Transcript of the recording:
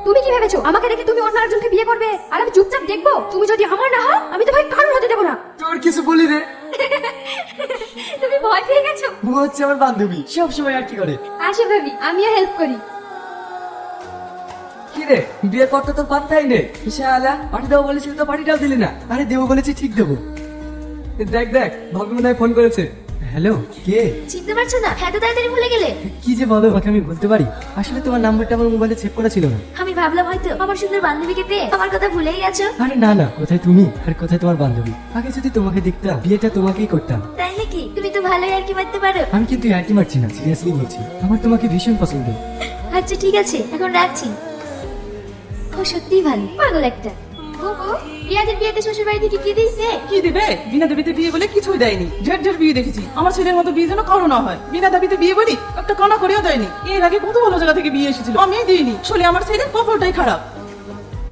তুমি কি ভেবেছো আমাকে দেখে তুমি অন্য আরেকজনকে বিয়ে করবে আর আমি চুপচাপ দেখবো? তুমি যদি আমার না হও আমি তো ভাই কারোর হতে দেবো না। তোর কিছু বলি রে। তুমি ভয় পেয়ে গেছো? ও হচ্ছে আমার বান্ধবী, সব সময় আর কি করে। আসো ভাবি, আমিও হেল্প করি। কি রে, বিয়ে করতে তোর পাত্তাই নেই। শালা পার্টি দেবো বলেছিল তো পার্টিটাও দিলি না। আরে দেবো বলেছি, ঠিক দেবো। দেখ দেখ, ভাবি মনে হয় ফোন করেছে। হ্যালো, কে? চিনতে পারছো না? এত তাড়াতাড়ি ভুলে গেলে? কি যে বলো, ওকে আমি বলতে পারি? আসলে তোমার নাম্বারটা আমার মোবাইলে সেভ করা ছিল না। আমি ভাবলাম হয়তো আমার সুন্দর বান্ধবীকে পেয়ে আমার কথা ভুলেই গেছো। আরে না না, কোথায় তুমি আর কোথায় তোমার বান্ধবী? আগে যদি তোমাকে দেখতাম বিয়েটা তোমাকেই করতাম। তাই নাকি? তুমি তো ভালোই আর কি মারতে পারো। আমি কিন্তু ইয়ার্কি মারছি না, সিরিয়াসলি বলছি। আমার তোমাকে ভীষণ পছন্দ। আচ্ছা ঠিক আছে, এখন রাখছি। ও সত্যিই ভালো, পাগল একটা। বুবু, রিয়াদের বিয়েতে শ্বশুর বাড়ি থেকে কি দিয়েছে? কি দিবে? বিনা দাবিতে বিয়ে বলে কিছুই দেয়নি। ঝের ঝের বিয়ে দেখেছি। আমার ছেলের মতো বিয়ে যেন কারো না হয়। বিনা দাবিতে বিয়ে বলি একটা কানা করেও দেয়নি। এর আগে কত ভালো জায়গা থেকে বিয়ে এসেছিল, আমি দিইনি। আসলে আমার ছেলের কপালটাই খারাপ।